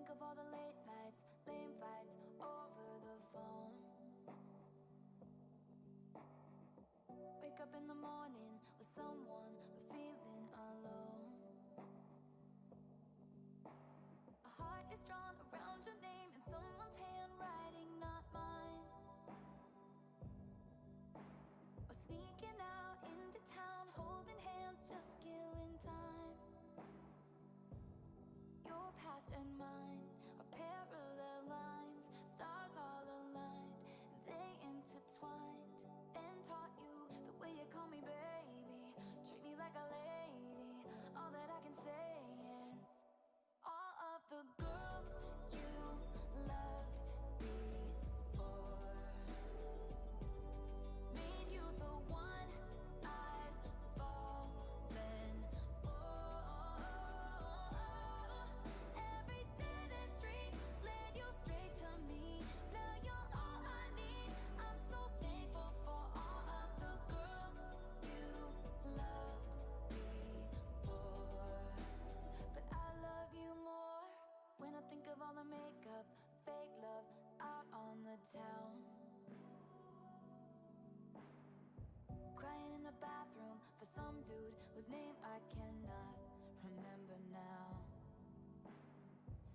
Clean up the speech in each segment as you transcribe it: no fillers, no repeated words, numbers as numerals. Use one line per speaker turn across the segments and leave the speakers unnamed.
think of all the late nights, lame fights over the phone. Wake up in the morning with someone but feeling alone. A heart is drawn around your name in someone's handwriting, not mine. Or sneaking out into town, holding hands, just killing time. Your past and mine are parallel lines, stars all aligned, and they intertwined. And taught you the way you call me baby, treat me like a lady. All that I can say is, all of the girls you loved before made you the one I've fallen for. Every dead end street led you straight to me. Now you're all I need. I'm so thankful for all of the girls you loved before. But I love you more when I think of all the makeup, fake love out on the town. Crying in the bathroom for some dude whose name I cannot remember now.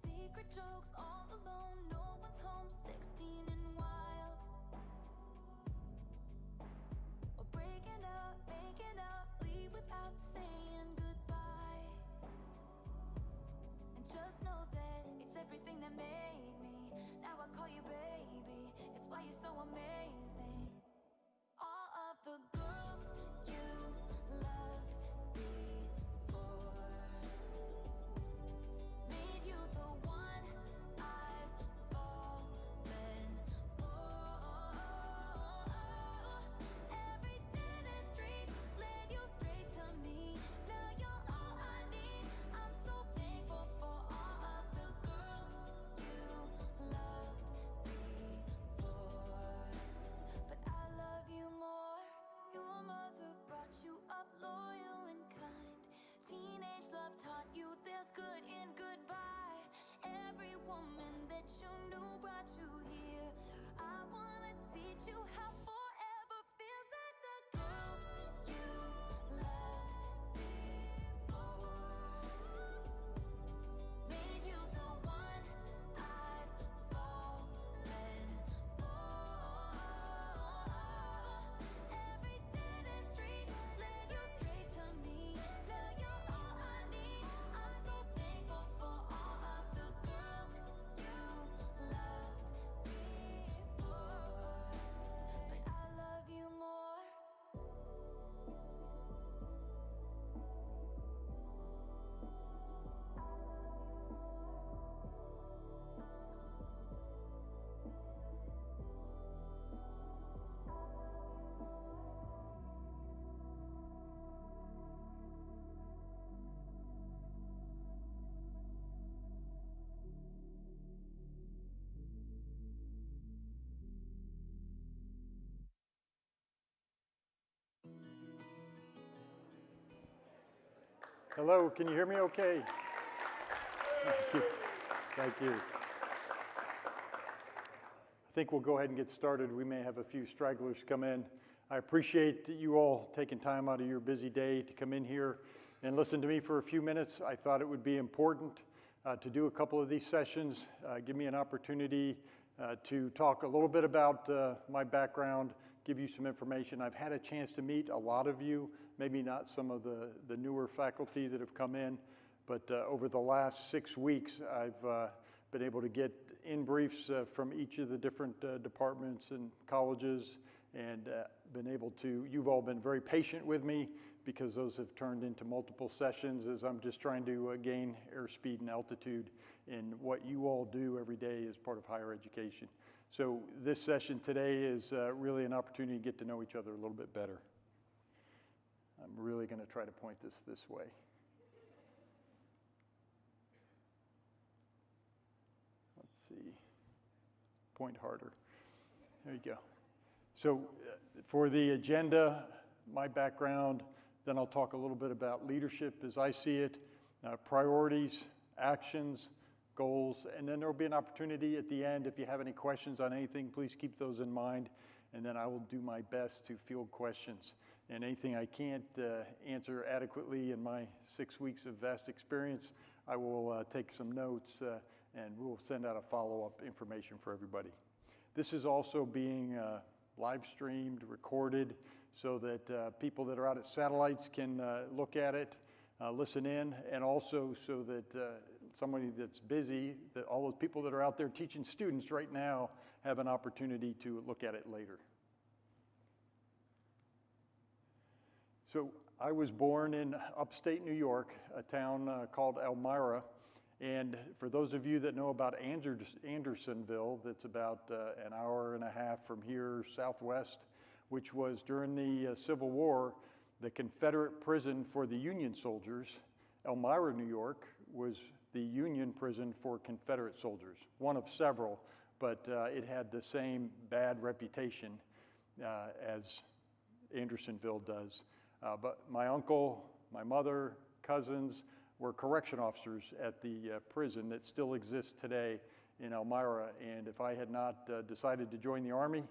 Secret jokes all alone, no one's home, 16 and wild. Or breaking up, making up, leave without saying goodbye. And just know that it's everything that made me. Now I call you baby, it's why you're so amazing. All of the girls you loved before made you the one I've fallen for. Every dead end street led you straight to me. Now you're all I need. I'm so thankful for all of the girls you loved before. But I love you more. Your mother brought you up loyal and kind. Teenage love taught you there's good in goodbye. Every woman that you knew brought you here. I wanna teach you how forever feels. At the girls you loved before made you the one I've fallen for. Every dead end street led you straight to me. Now you're all I need. I'm so thankful for all of the girls you loved before. But I love you more.
Hello, can you hear me okay? Thank you. Thank you. I think we'll go ahead and get started. We may have a few stragglers come in. I appreciate you all taking time out of your busy day to come in here and listen to me for a few minutes. I thought it would be important to do a couple of these sessions, give me an opportunity to talk a little bit about my background, give you some information. I've had a chance to meet a lot of you, maybe not some of the newer faculty that have come in, but over the last 6 weeks, I've been able to get in briefs from each of the different departments and colleges, and been able to, you've all been very patient with me because those have turned into multiple sessions as I'm just trying to gain airspeed and altitude in what you all do every day as part of higher education. So this session today is really an opportunity to get to know each other a little bit better. I'm really going to try to point this way. Let's see, point harder. There you go. So for the agenda, my background, then I'll talk a little bit about leadership as I see it, priorities, actions, goals, and then there will be an opportunity at the end. If you have any questions on anything, please keep those in mind, and then I will do my best to field questions. And anything I can't answer adequately in my 6 weeks of vast experience, I will take some notes and we'll send out a follow-up information for everybody. This is also being live streamed, recorded, so that people that are out at satellites can look at it, listen in, and also so that somebody that's busy, that all those people that are out there teaching students right now have an opportunity to look at it later. So I was born in upstate New York, a town called Elmira. And for those of you that know about Andersonville, that's about an hour and a half from here southwest, which was during the Civil War, the Confederate prison for the Union soldiers. Elmira, New York, was the Union prison for Confederate soldiers, one of several, but it had the same bad reputation as Andersonville does. But my uncle, my mother, cousins were correction officers at the prison that still exists today in Elmira. And if I had not decided to join the Army,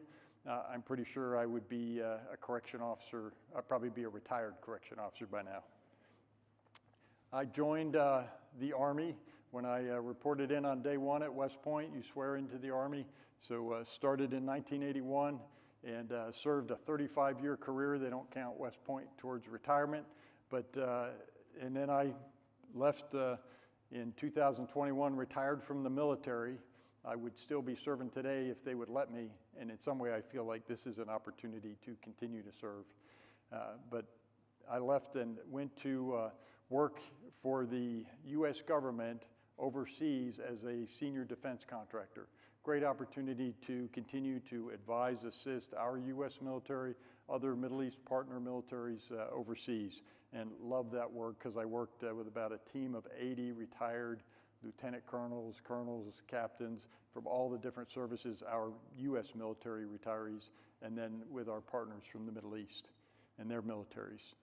I'm pretty sure I would be a correction officer. I'd probably be a retired correction officer by now. I joined the Army when I reported in on day one at West Point. You swear into the Army. So started in 1981 and served a 35-year career. They don't count West Point towards retirement. But, and then I left in 2021, retired from the military. I would still be serving today if they would let me. And in some way, I feel like this is an opportunity to continue to serve. But I left and went to work for the U.S. government overseas as a senior defense contractor. Great opportunity to continue to advise, assist our U.S. military, other Middle East partner militaries overseas, and love that work because I worked with about a team of 80 retired lieutenant colonels, captains from all the different services, our U.S. military retirees, and then with our partners from the Middle East and their militaries.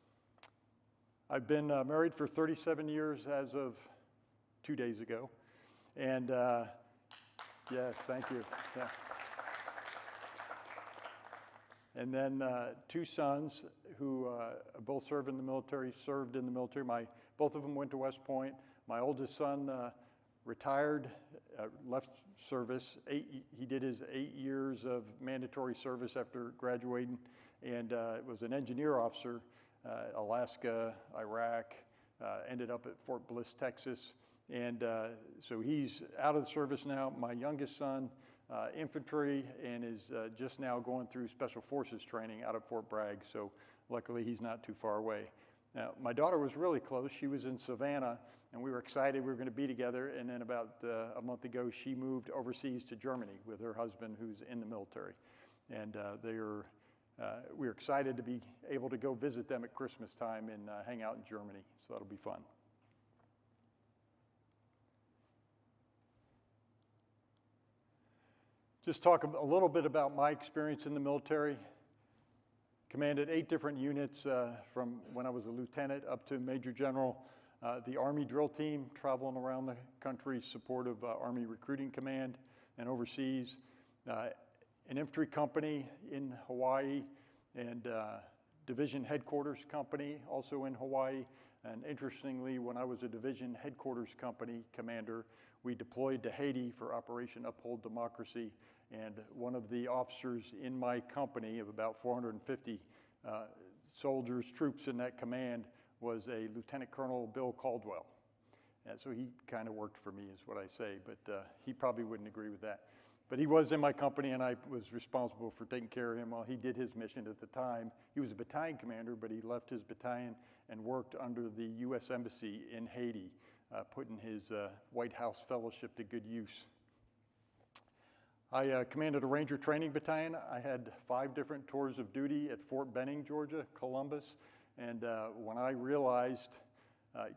I've been married for 37 years as of 2 days ago, and yes, thank you. Yeah. And then 2 sons who both served in the military. Both of them went to West Point. My oldest son retired, left service. He did his 8 years of mandatory service after graduating, and was an engineer officer, Alaska, Iraq, ended up at Fort Bliss, Texas. And so he's out of the service now. My youngest son, infantry, and is just now going through Special Forces training out of Fort Bragg. So luckily he's not too far away. Now, my daughter was really close. She was in Savannah, and we were excited we were going to be together. And then about a month ago, she moved overseas to Germany with her husband, who's in the military. And we're excited to be able to go visit them at Christmas time and hang out in Germany. So that'll be fun. Just talk a little bit about my experience in the military. Commanded 8 different units from when I was a lieutenant up to major general. The Army drill team traveling around the country, support of Army Recruiting Command and overseas. An infantry company in Hawaii and division headquarters company also in Hawaii. And interestingly, when I was a division headquarters company commander, we deployed to Haiti for Operation Uphold Democracy. And one of the officers in my company of about 450 soldiers, troops in that command, was a Lieutenant Colonel Bill Caldwell. And so he kind of worked for me is what I say, but he probably wouldn't agree with that. But he was in my company, and I was responsible for taking care of him while he did his mission at the time. He was a battalion commander, but he left his battalion and worked under the U.S. Embassy in Haiti, putting his White House fellowship to good use. I commanded a Ranger Training Battalion. I had 5 different tours of duty at Fort Benning, Georgia, Columbus. And when I realized,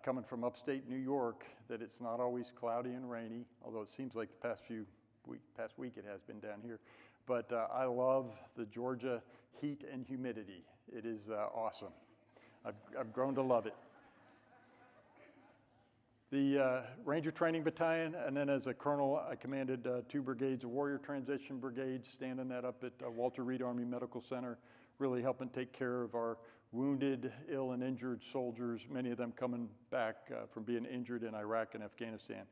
coming from upstate New York, that it's not always cloudy and rainy, although it seems like the past week it has been down here. But I love the Georgia heat and humidity. It is awesome. I've grown to love it. the Ranger Training Battalion, and then as a colonel, I commanded 2 brigades of Warrior Transition Brigades, standing that up at Walter Reed Army Medical Center, really helping take care of our wounded, ill, and injured soldiers, many of them coming back from being injured in Iraq and Afghanistan.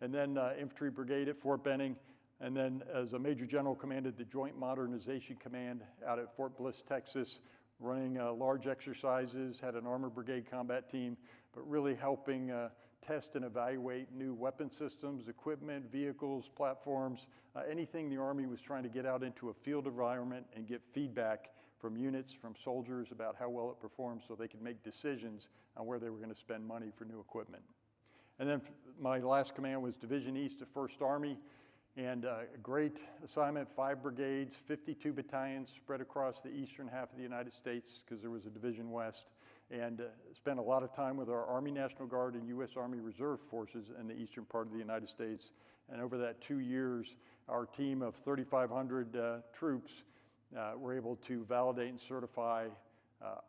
And then Infantry Brigade at Fort Benning, and then as a Major General commanded the Joint Modernization Command out at Fort Bliss, Texas, running large exercises, had an Armor Brigade combat team, but really helping test and evaluate new weapon systems, equipment, vehicles, platforms, anything the Army was trying to get out into a field environment and get feedback from units, from soldiers about how well it performed so they could make decisions on where they were going to spend money for new equipment. And then my last command was Division East of 1st Army, and a great assignment, 5 brigades, 52 battalions spread across the eastern half of the United States because there was a Division West, and spent a lot of time with our Army National Guard and U.S. Army Reserve forces in the eastern part of the United States. And over that 2 years, our team of 3,500 troops were able to validate and certify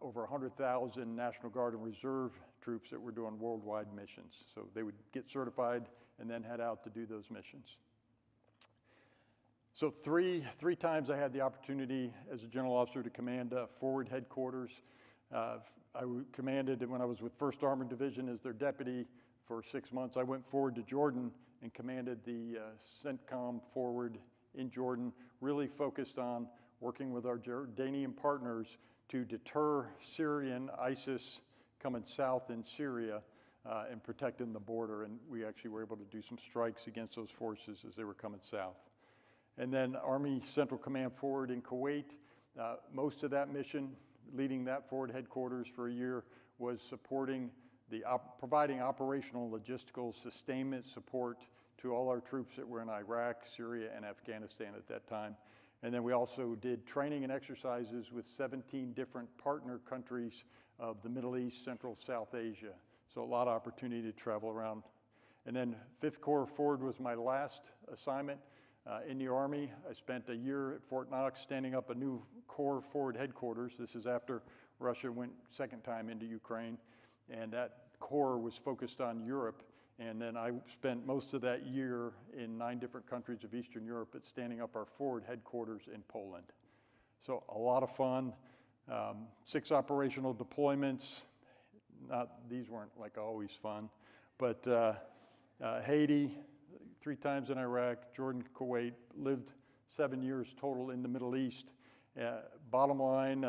over 100,000 National Guard and Reserve troops that were doing worldwide missions. So they would get certified and then head out to do those missions. So three times I had the opportunity as a general officer to command forward headquarters. I commanded when I was with 1st Armored Division as their deputy for 6 months. I went forward to Jordan and commanded the CENTCOM forward in Jordan, really focused on working with our Jordanian partners to deter Syrian ISIS coming south in Syria and protecting the border. And we actually were able to do some strikes against those forces as they were coming south. And then Army Central Command forward in Kuwait. Most of that mission, leading that forward headquarters for a year, was supporting providing operational logistical sustainment support to all our troops that were in Iraq, Syria, and Afghanistan at that time. And then we also did training and exercises with 17 different partner countries of the Middle East, Central, South Asia. So a lot of opportunity to travel around. And then 5th Corps forward was my last assignment in the Army. I spent a year at Fort Knox standing up a new Corps forward headquarters. This is after Russia went second time into Ukraine. And that Corps was focused on Europe. And then I spent most of that year in 9 different countries of Eastern Europe at standing up our forward headquarters in Poland. So a lot of fun. 6 operational deployments. These weren't like always fun, but Haiti, 3 times in Iraq, Jordan, Kuwait, lived 7 years total in the Middle East. Bottom line,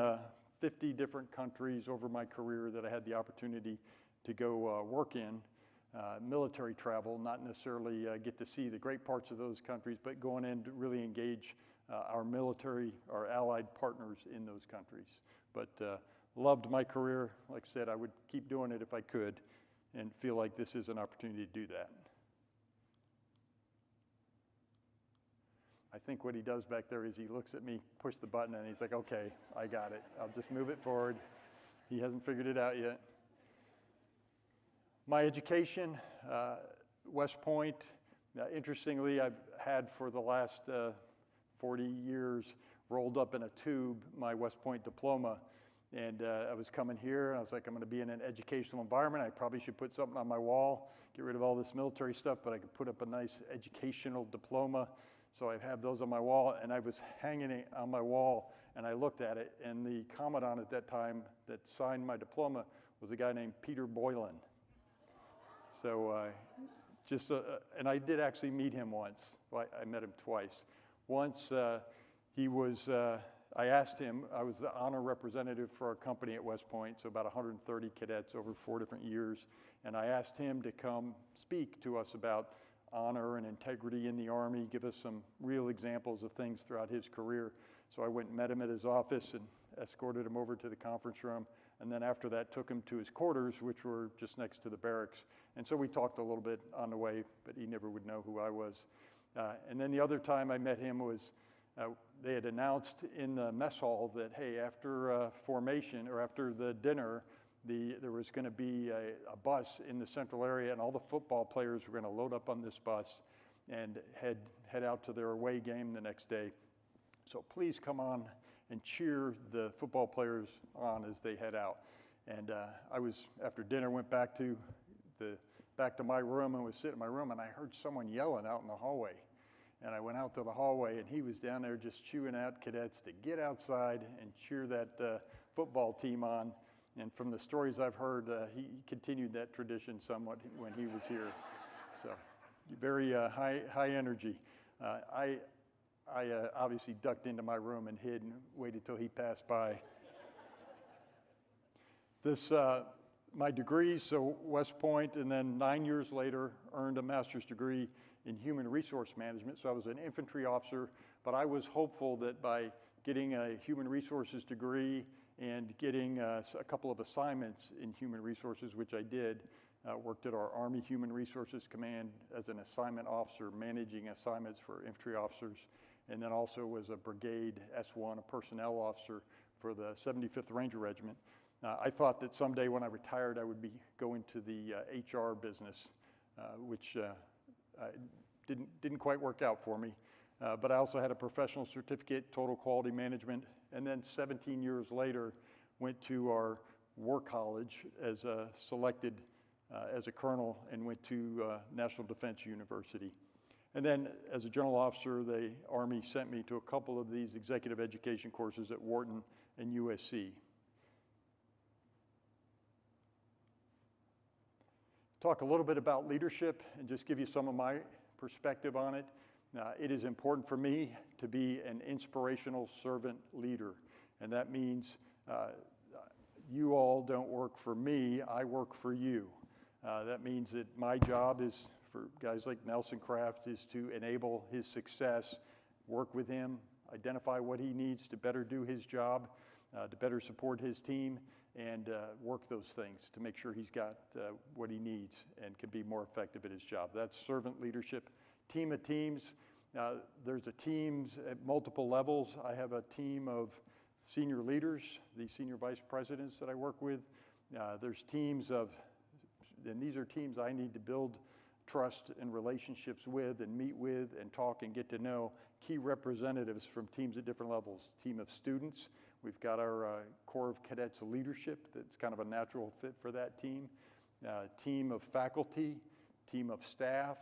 50 different countries over my career that I had the opportunity to go work in. Military travel, not necessarily get to see the great parts of those countries, but going in to really engage our military, our allied partners in those countries. But loved my career. Like I said, I would keep doing it if I could, and feel like this is an opportunity to do that. I think what he does back there is he looks at me, push the button, and he's like, okay, I got it. I'll just move it forward. He hasn't figured it out yet. My education, West Point, interestingly, I've had for the last 40 years rolled up in a tube my West Point diploma. And I was coming here, and I was like, I'm going to be in an educational environment. I probably should put something on my wall, get rid of all this military stuff, but I could put up a nice educational diploma. So I have those on my wall, and I was hanging it on my wall, and I looked at it, and the commandant at that time that signed my diploma was a guy named Peter Boylan. So and I did actually meet him once. Well, I met him twice. Once I asked him, I was the honor representative for our company at West Point, so about 130 cadets over 4 different years, and I asked him to come speak to us about honor and integrity in the Army, give us some real examples of things throughout his career. So I went and met him at his office and escorted him over to the conference room, and then after that took him to his quarters, which were just next to the barracks. And so we talked a little bit on the way, but he never would know who I was. And then the other time I met him was, they had announced in the mess hall that, hey, after formation or after the dinner, there was going to be a bus in the central area, and all the football players were going to load up on this bus and head out to their away game the next day. So please come on and cheer the football players on as they head out. And I was, after dinner, went back to the back to my room and was sitting in my room, and I heard someone yelling out in the hallway. And I went out to the hallway, and he was down there just chewing out cadets to get outside and cheer that football team on. And from the stories I've heard, he continued that tradition somewhat when he was here. So very high energy. I obviously ducked into my room and hid and waited till he passed by. My degrees, so West Point, and then 9 years later, earned a master's degree in human resource management. So I was an infantry officer, but I was hopeful that by getting a human resources degree and getting a couple of assignments in human resources, which I did, worked at our Army Human Resources Command as an assignment officer, managing assignments for infantry officers, and then also was a brigade S1, a personnel officer for the 75th Ranger Regiment. I thought that someday when I retired, I would be going to the HR business, which didn't quite work out for me. But I also had a professional certificate, total quality management, and then 17 years later, went to our war college as selected as a colonel and went to National Defense University. And then as a general officer, the Army sent me to a couple of these executive education courses at Wharton and USC. Talk a little bit about leadership and just give you some of my perspective on it. It is important for me to be an inspirational servant leader, and that means you all don't work for me, I work for you. That means that my job is, for guys like Nelson Kraft, is to enable his success, work with him, identify what he needs to better do his job, to better support his team, and work those things to make sure he's got what he needs and can be more effective at his job. That's servant leadership. Team of teams. There's a teams at multiple levels. I have a team of senior leaders, the senior vice presidents that I work with. There's teams of, and these are teams I need to build trust and relationships with and meet with and talk and get to know key representatives from teams at different levels. Team of students. We've got our Corps of Cadets leadership that's kind of a natural fit for that team. Team of faculty, team of staff,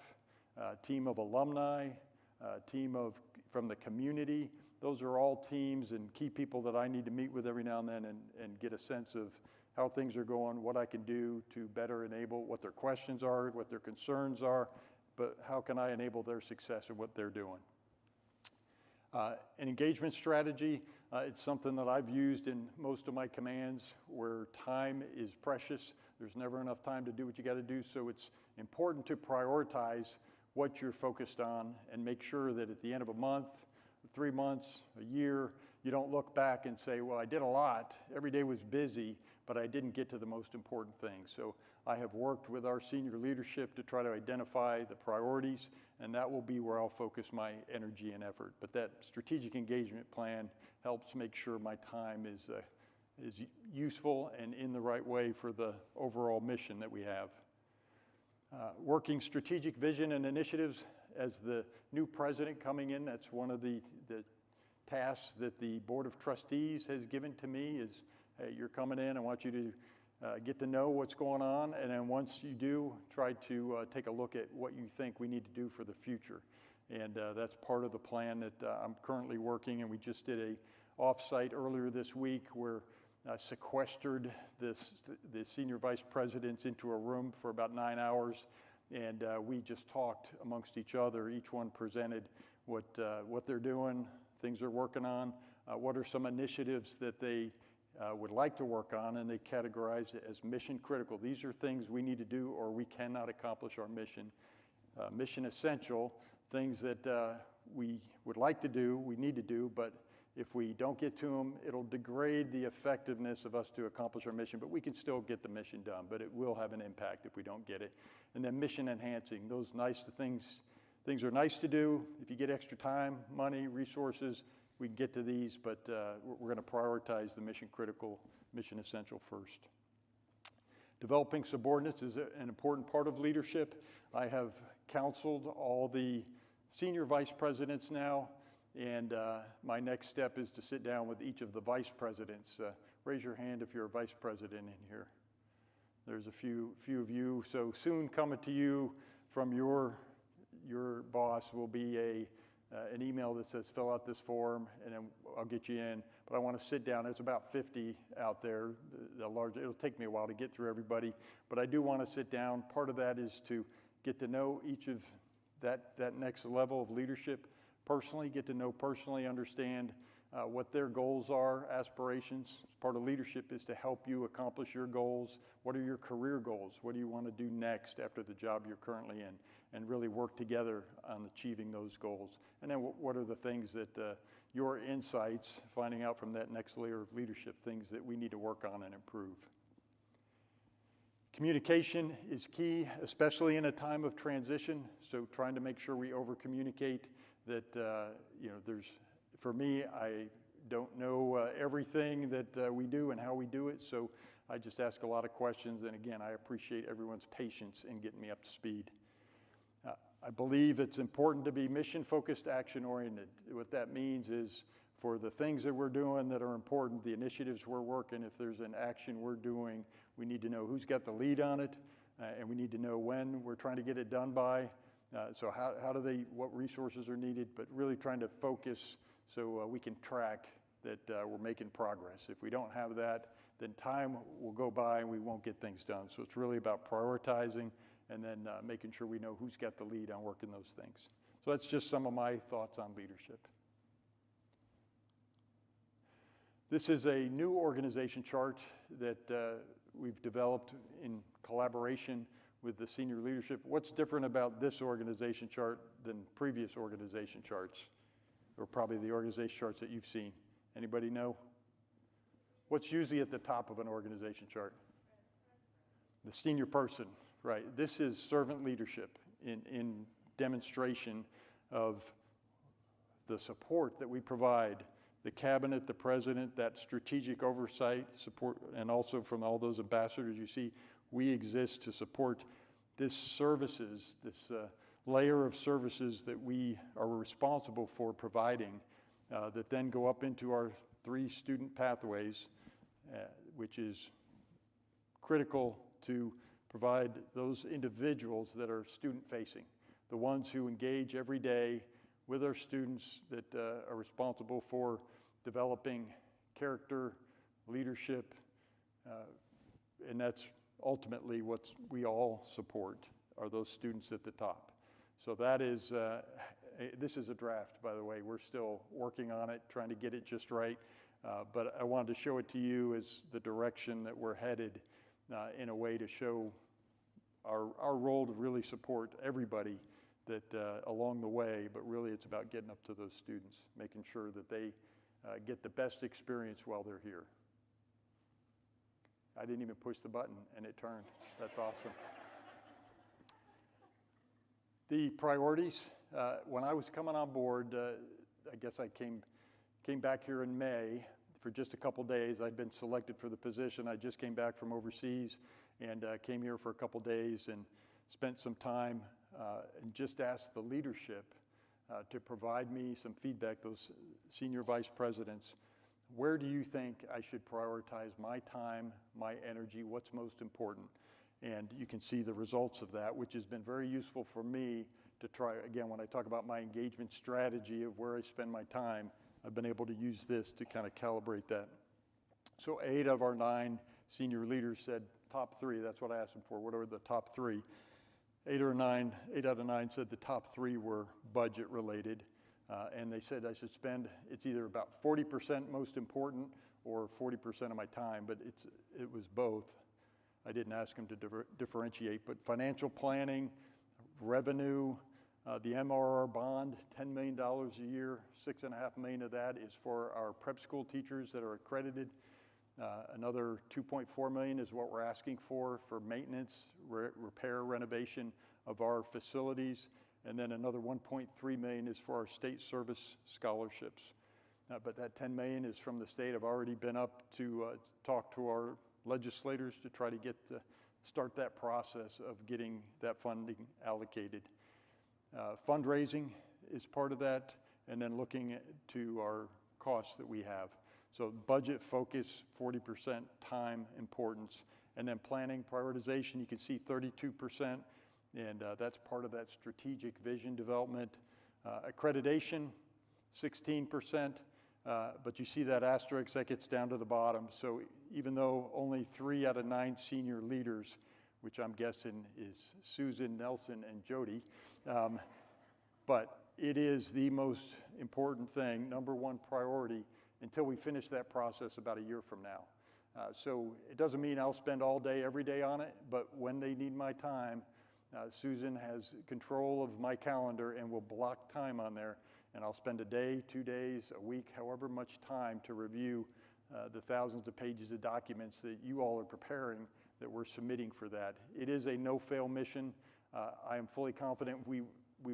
team of alumni, team from the community. Those are all teams and key people that I need to meet with every now and then and get a sense of how things are going, what I can do to better enable, what their questions are, what their concerns are, but how can I enable their success in what they're doing. An engagement strategy, it's something that I've used in most of my commands where time is precious. There's never enough time to do what you got to do, so it's important to prioritize what you're focused on and make sure that at the end of a month, 3 months, a year, you don't look back and say, well, I did a lot, every day was busy, but I didn't get to the most important things. So I have worked with our senior leadership to try to identify the priorities, and that will be where I'll focus my energy and effort. But that strategic engagement plan helps make sure my time is useful and in the right way for the overall mission that we have. Working strategic vision and initiatives. As the new president coming in, that's one of the tasks that the Board of Trustees has given to me is, hey, you're coming in, I want you to get to know what's going on, and then once you do, try to take a look at what you think we need to do for the future. And that's part of the plan that I'm currently working, and we just did a off-site earlier this week where sequestered the senior vice presidents into a room for about 9 hours, and we just talked amongst each other. Each one presented what they're doing, things they're working on, what are some initiatives that they would like to work on, and they categorize it as mission critical. These are things we need to do or we cannot accomplish our mission. Mission essential, things that we would like to do, we need to do, but if we don't get to them, it'll degrade the effectiveness of us to accomplish our mission, but we can still get the mission done, but it will have an impact if we don't get it. And then mission enhancing, those things are nice to do. If you get extra time, money, resources, we can get to these, but we're going to prioritize the mission critical, mission essential first. Developing subordinates is an important part of leadership. I have counseled all the senior vice presidents now, and my next step is to sit down with each of the vice presidents. Raise your hand if you're a vice president in here. There's a few of you. So soon coming to you from your boss will be an email that says fill out this form, and then I'll get you in. But I want to sit down. There's about 50 out there. It'll take me a while to get through everybody, but I do want to sit down. Part of that is to get to know each of that next level of leadership personally, get to know personally, understand what their goals are, aspirations. Part of leadership is to help you accomplish your goals. What are your career goals? What do you want to do next after the job you're currently in? And really work together on achieving those goals. And then what are the things that your insights, finding out from that next layer of leadership, things that we need to work on and improve. Communication is key, especially in a time of transition. So trying to make sure we over-communicate that, for me, I don't know everything that we do and how we do it. So I just ask a lot of questions. And again, I appreciate everyone's patience in getting me up to speed. I believe it's important to be mission-focused, action-oriented. What that means is for the things that we're doing that are important, the initiatives we're working, if there's an action we're doing, we need to know who's got the lead on it, and we need to know when we're trying to get it done by. So what resources are needed, but really trying to focus so we can track that we're making progress. If we don't have that, then time will go by and we won't get things done. So it's really about prioritizing and then making sure we know who's got the lead on working those things. So that's just some of my thoughts on leadership. This is a new organization chart that we've developed in collaboration with the senior leadership. What's different about this organization chart than previous organization charts, or probably the organization charts that you've seen? Anybody know? What's usually at the top of an organization chart? The senior person. Right, this is servant leadership in demonstration of the support that we provide, the cabinet, the president, that strategic oversight support, and also from all those ambassadors you see, we exist to support this services, this layer of services that we are responsible for providing that then go up into our 3 student pathways, which is critical to provide those individuals that are student-facing, the ones who engage every day with our students that are responsible for developing character, leadership, and that's ultimately what we all support, are those students at the top. So that is, this is a draft, by the way. We're still working on it, trying to get it just right, but I wanted to show it to you as the direction that we're headed in a way to show our role to really support everybody that along the way, but really it's about getting up to those students, making sure that they get the best experience while they're here. I didn't even push the button and it turned. That's awesome. The priorities, when I was coming on board, I guess I came back here in May for just a couple days. I'd been selected for the position. I just came back from overseas and came here for a couple days and spent some time and just asked the leadership to provide me some feedback, those senior vice presidents. Where do you think I should prioritize my time, my energy, what's most important? And you can see the results of that, which has been very useful for me to try, again, when I talk about my engagement strategy of where I spend my time, I've been able to use this to kind of calibrate that. So 8 of our 9 senior leaders said top 3, that's what I asked them for, what are the top 3? 8 out of 9 said the top 3 were budget related. And they said I should spend, it's either about 40% most important or 40% of my time, but it was both. I didn't ask them to differentiate, but financial planning, revenue, the MRR bond, $10 million a year, $6.5 million of that is for our prep school teachers that are accredited. Another $2.4 million is what we're asking for maintenance, repair, renovation of our facilities. And then another $1.3 million is for our state service scholarships. But that $10 million is from the state. I've already been up to talk to our legislators to try to start that process of getting that funding allocated. Fundraising is part of that, and then looking to our costs that we have. So budget focus, 40% time importance, And then planning, prioritization, you can see 32%, and that's part of that strategic vision development. Accreditation, 16%, but you see that asterisk, that gets down to the bottom. So even though only 3 out of 9 senior leaders, which I'm guessing is Susan, Nelson, and Jody, but it is the most important thing, number one priority, until we finish that process about a year from now. So it doesn't mean I'll spend all day, every day on it, but when they need my time, Susan has control of my calendar and will block time on there, and I'll spend a day, 2 days, a week, however much time to review the thousands of pages of documents that you all are preparing that we're submitting for that. It is a no-fail mission. I am fully confident we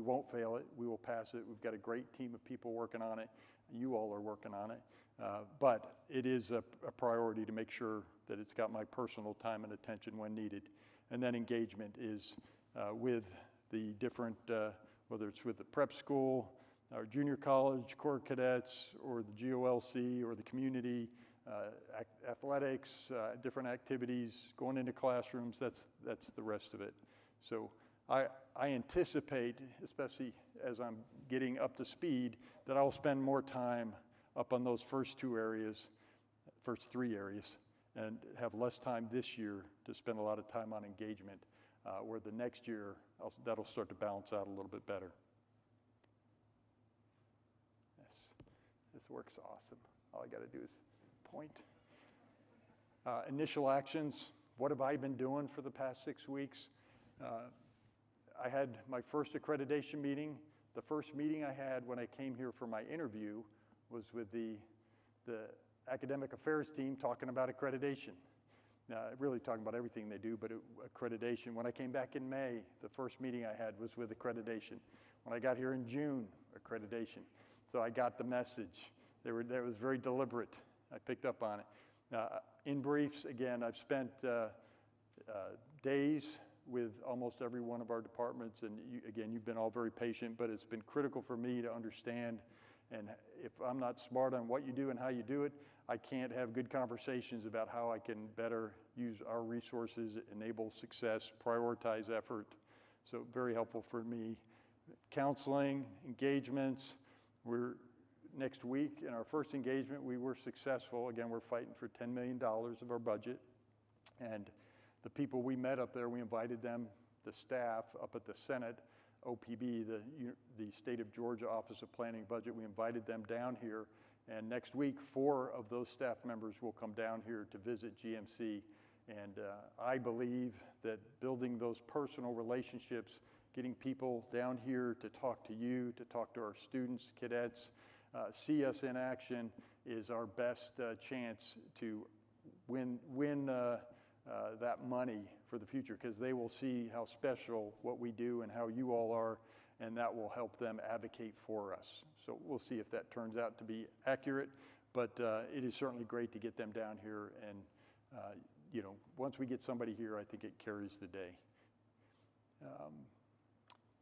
won't fail it. We will pass it. We've got a great team of people working on it. You all are working on it. But it is a priority to make sure that it's got my personal time and attention when needed. And then engagement is with the different, whether it's with the prep school, our junior college, Corps Cadets, or the GOLC, or the community, athletics, different activities, going into classrooms, that's the rest of it. So I anticipate, especially as I'm getting up to speed, that I'll spend more time up on those first 3 areas, and have less time this year to spend a lot of time on engagement, where the next year, that'll start to balance out a little bit better. Yes, this works awesome. All I gotta do is point. Initial actions, what have I been doing for the past 6 weeks? I had my first accreditation meeting. The first meeting I had when I came here for my interview was with the academic affairs team talking about accreditation. Really talking about everything they do, but accreditation. When I came back in May, the first meeting I had was with accreditation. When I got here in June, accreditation. So I got the message. That was very deliberate. I picked up on it. In briefs, again, I've spent days with almost every one of our departments, and you've been all very patient, but it's been critical for me to understand, and if I'm not smart on what you do and how you do it, I can't have good conversations about how I can better use our resources, enable success, prioritize effort. So very helpful for me. Counseling, engagements, next week in our first engagement, we were successful. Again, we're fighting for $10 million of our budget, and the people we met up there, we invited them, the staff up at the Senate, OPB, the State of Georgia Office of Planning and Budget, we invited them down here, and next week 4 of those staff members will come down here to visit GMC, and I believe that building those personal relationships, getting people down here to talk to you, to talk to our students, cadets, see us in action is our best chance to win that money for the future, because they will see how special what we do and how you all are, and that will help them advocate for us. So we'll see if that turns out to be accurate, but it is certainly great to get them down here, and once we get somebody here, I think it carries the day.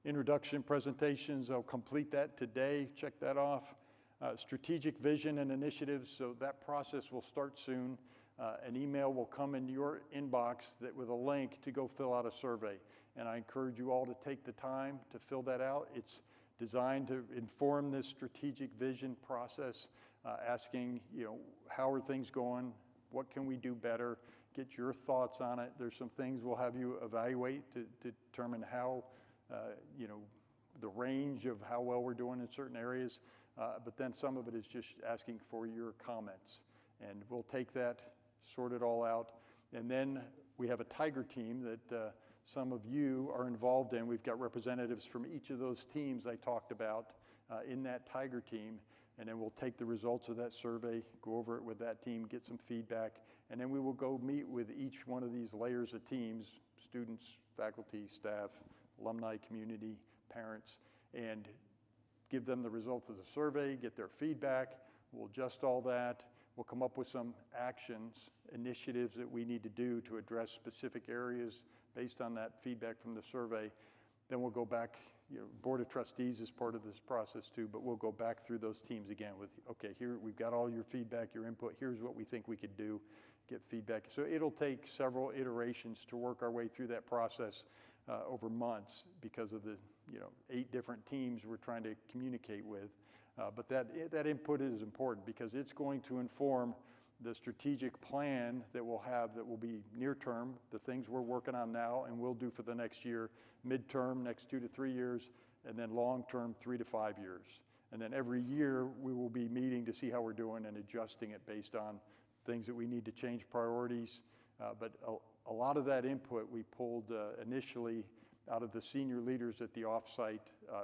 Introduction presentations, I'll complete that today, check that off. Strategic vision and initiatives, so that process will start soon. An email will come in your inbox with a link to go fill out a survey. And I encourage you all to take the time to fill that out. It's designed to inform this strategic vision process, asking, how are things going? What can we do better? Get your thoughts on it. There's some things we'll have you evaluate to determine how, the range of how well we're doing in certain areas. But then some of it is just asking for your comments. And we'll take that, sort it all out. And then we have a Tiger team that some of you are involved in. We've got representatives from each of those teams I talked about in that Tiger team. And then we'll take the results of that survey, go over it with that team, get some feedback, and then we will go meet with each one of these layers of teams, students, faculty, staff, alumni, community, parents, and give them the results of the survey, get their feedback. We'll adjust all that. We'll come up with some actions, initiatives that we need to do to address specific areas based on that feedback from the survey. Then we'll go back, Board of Trustees is part of this process too, but we'll go back through those teams again with, okay, here we've got all your feedback, your input, here's what we think we could do, get feedback. So it'll take several iterations to work our way through that process over months because of the 8 different teams we're trying to communicate with. But that input is important because it's going to inform the strategic plan that we'll have that will be near term, the things we're working on now and we'll do for the next year, midterm, next 2 to 3 years, and then long term, 3 to 5 years. And then every year we will be meeting to see how we're doing and adjusting it based on things that we need to change priorities. But a lot of that input we pulled initially out of the senior leaders at the offsite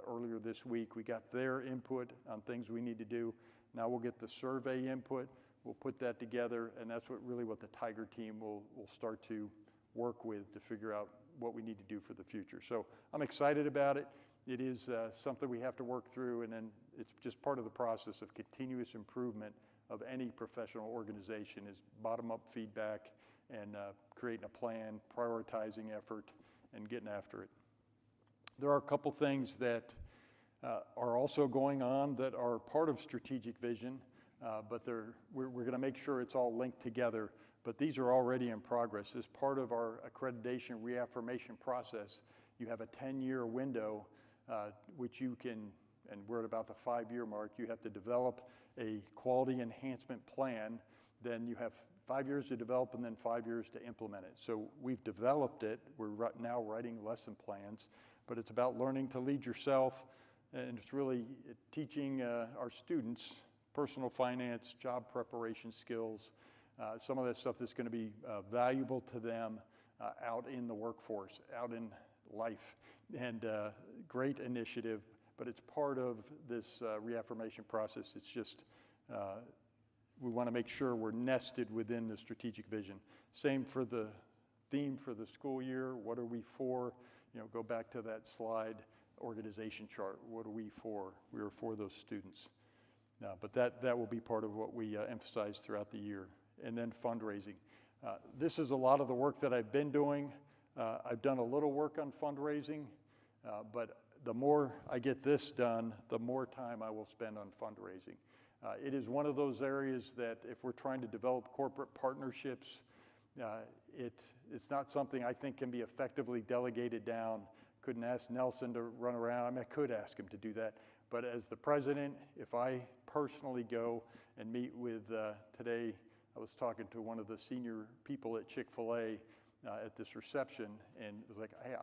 earlier this week. We got their input on things we need to do. Now we'll get the survey input. We'll put that together, and that's what the Tiger team will start to work with to figure out what we need to do for the future. So I'm excited about it. It is something we have to work through, and then it's just part of the process of continuous improvement of any professional organization is bottom-up feedback and creating a plan, prioritizing effort, and getting after it. There are a couple things that are also going on that are part of strategic vision, but we're going to make sure it's all linked together. But these are already in progress. As part of our accreditation reaffirmation process, you have a 10-year window, which you can, and we're at about the 5-year mark, you have to develop a quality enhancement plan. Then you have 5 years to develop and then 5 years to implement it. So we've developed it. We're now writing lesson plans, but it's about learning to lead yourself, and it's really teaching our students personal finance, job preparation skills, some of that stuff that's going to be valuable to them out in the workforce, out in life, and great initiative, but it's part of this reaffirmation process. It's just we want to make sure we're nested within the strategic vision. Same for the theme for the school year. What are we for? Go back to that slide, organization chart. What are we for? We are for those students. But that will be part of what we emphasize throughout the year. And then fundraising. This is a lot of the work that I've been doing. I've done a little work on fundraising, but the more I get this done, the more time I will spend on fundraising. It is one of those areas that if we're trying to develop corporate partnerships, it's not something I think can be effectively delegated down. Couldn't ask Nelson to run around. I mean, I could ask him to do that. But as the president, if I personally go and meet with, today I was talking to one of the senior people at Chick-fil-A at this reception, and it was like, hey,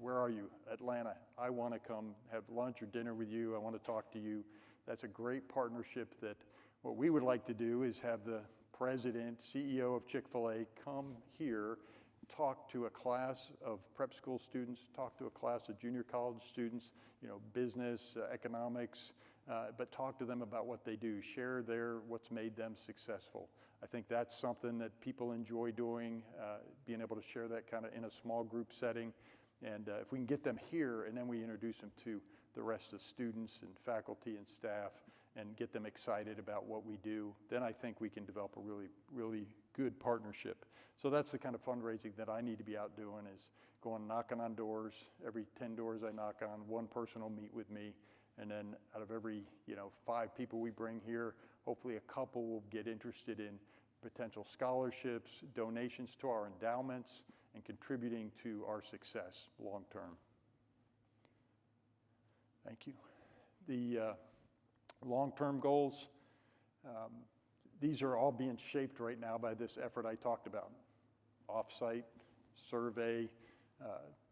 where are you? Atlanta. I want to come have lunch or dinner with you. I want to talk to you. That's a great partnership that what we would like to do is have the president, CEO of Chick-fil-A come here, talk to a class of prep school students, talk to a class of junior college students, business, economics, but talk to them about what they do, share what's made them successful. I think that's something that people enjoy doing, being able to share that kind of in a small group setting. And if we can get them here and then we introduce them to the rest of students and faculty and staff and get them excited about what we do, then I think we can develop a really, really good partnership. So that's the kind of fundraising that I need to be out doing, is going knocking on doors. Every 10 doors I knock on, one person will meet with me. And then out of every 5 people we bring here, hopefully a couple will get interested in potential scholarships, donations to our endowments, and contributing to our success long term. Thank you. The long-term goals, these are all being shaped right now by this effort I talked about. Offsite, survey,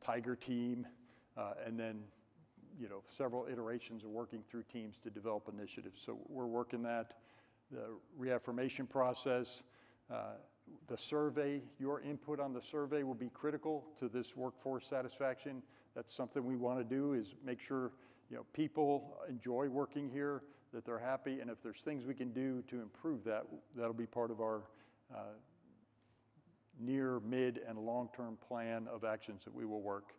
Tiger team, and then several iterations of working through teams to develop initiatives. So we're working that. The reaffirmation process, the survey, your input on the survey will be critical to this workforce satisfaction. That's something we want to do, is make sure people enjoy working here, that they're happy, and if there's things we can do to improve that, that'll be part of our near, mid, and long-term plan of actions that we will work.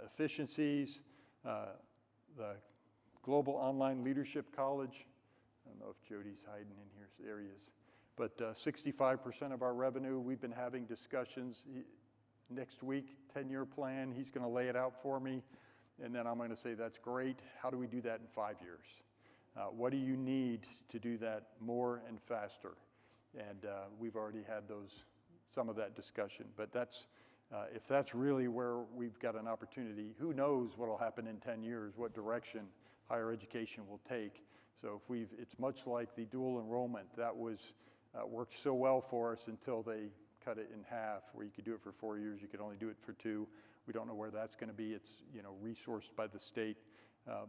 Efficiencies, the Global Online Leadership College. I don't know if Jody's hiding in here, there he is. But 65% of our revenue, we've been having discussions. Next week, 10-year plan, he's going to lay it out for me. and then I'm going to say, that's great. How do we do that in 5 years? What do you need to do that more and faster? And we've already had some of that discussion, but if that's really where we've got an opportunity, who knows what will happen in 10 years, what direction higher education will take. So it's much like the dual enrollment. That worked so well for us until they cut it in half, where you could do it for 4 years, you could only do it for 2. We don't know where that's going to be. It's resourced by the state.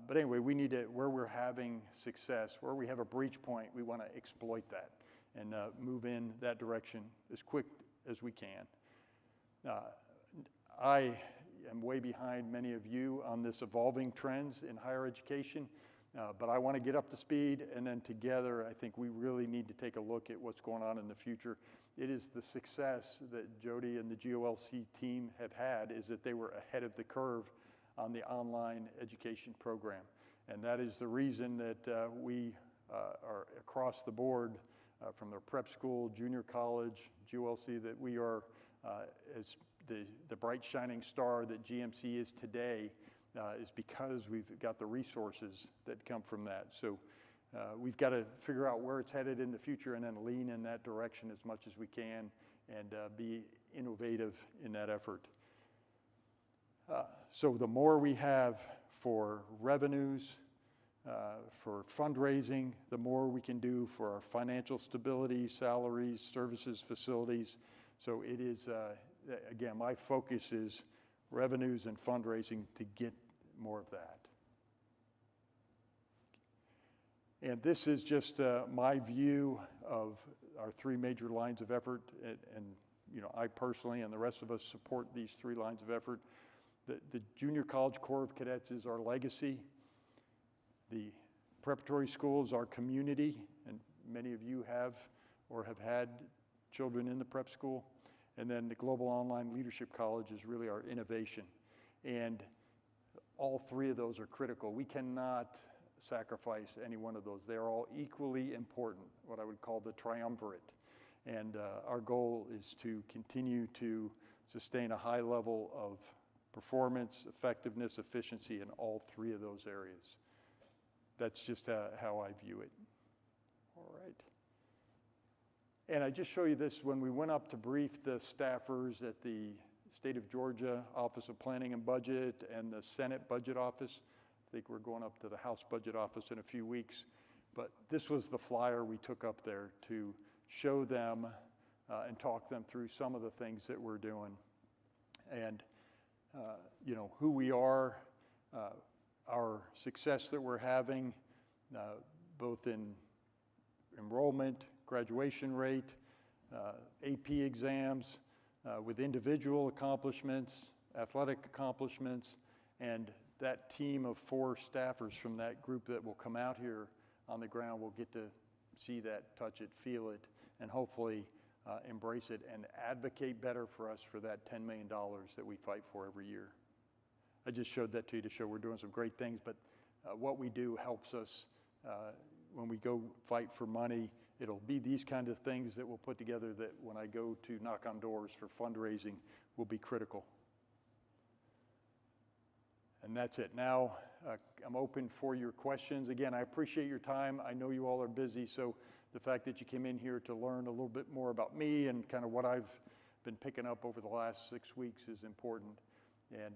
But anyway, we need to, where we're having success, where we have a breach point, we want to exploit that and move in that direction as quick as we can. I am way behind many of you on this evolving trends in higher education, but I want to get up to speed, and then together I think we really need to take a look at what's going on in the future. It is the success that Jody and the GOLC team have had is that they were ahead of the curve on the online education program. And that is the reason that we are across the board from the prep school, junior college, GOLC, that we are as the bright shining star that GMC is today is because we've got the resources that come from that. So we've got to figure out where it's headed in the future and then lean in that direction as much as we can and be innovative in that effort. So the more we have for revenues, for fundraising, the more we can do for our financial stability, salaries, services, facilities. So it is, again, my focus is revenues and fundraising to get more of that. And this is just my view of our 3 major lines of effort. And I personally and the rest of us support these 3 lines of effort. The Junior College Corps of Cadets is our legacy. The preparatory school is our community, and many of you have or have had children in the prep school. And then the Global Online Leadership College is really our innovation. And all 3 of those are critical. We cannot sacrifice any one of those. They are all equally important, what I would call the triumvirate. And our goal is to continue to sustain a high level of performance, effectiveness, efficiency in all 3 of those areas. That's just how I view it. All right. And I just show you this when we went up to brief the staffers at the State of Georgia Office of Planning and Budget and the Senate Budget Office. I think we're going up to the House Budget Office in a few weeks. But this was the flyer we took up there to show them and talk them through some of the things that we're doing. And, who we are, our success that we're having, both in enrollment, graduation rate, AP exams, with individual accomplishments, athletic accomplishments, and that team of 4 staffers from that group that will come out here on the ground will get to see that, touch it, feel it, and hopefully embrace it and advocate better for us for that $10 million that we fight for every year. I just showed that to you to show we're doing some great things, but what we do helps us when we go fight for money. It'll be these kinds of things that we'll put together that when I go to knock on doors for fundraising will be critical. And that's it. Now, I'm open for your questions. Again, I appreciate your time. I know you all are busy, so the fact that you came in here to learn a little bit more about me and kind of what I've been picking up over the last 6 weeks is important. And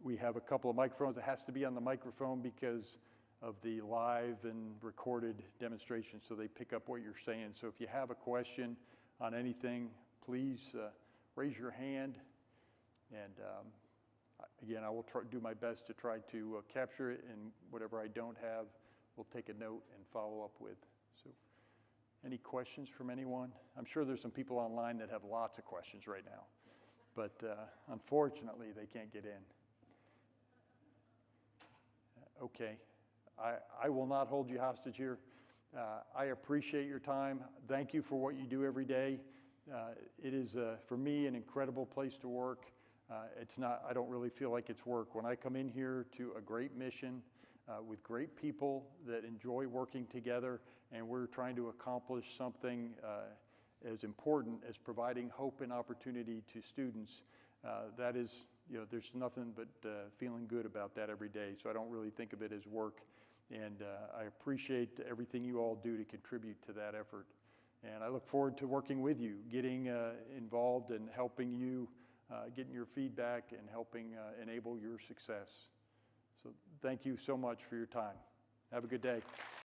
we have a couple of microphones. It has to be on the microphone because of the live and recorded demonstration, so they pick up what you're saying. So if you have a question on anything, please raise your hand. And again, I will do my best to try to capture it, and whatever I don't have, we'll take a note and follow up with. So any questions from anyone? I'm sure there's some people online that have lots of questions right now, but unfortunately, they can't get in. Okay. I will not hold you hostage here. I appreciate your time. Thank you for what you do every day. It is, for me, an incredible place to work. I don't really feel like it's work. When I come in here to a great mission with great people that enjoy working together, and we're trying to accomplish something as important as providing hope and opportunity to students, that is there's nothing but feeling good about that every day. So I don't really think of it as work. And I appreciate everything you all do to contribute to that effort. And I look forward to working with you, getting involved and helping you, getting your feedback and helping enable your success. So thank you so much for your time. Have a good day.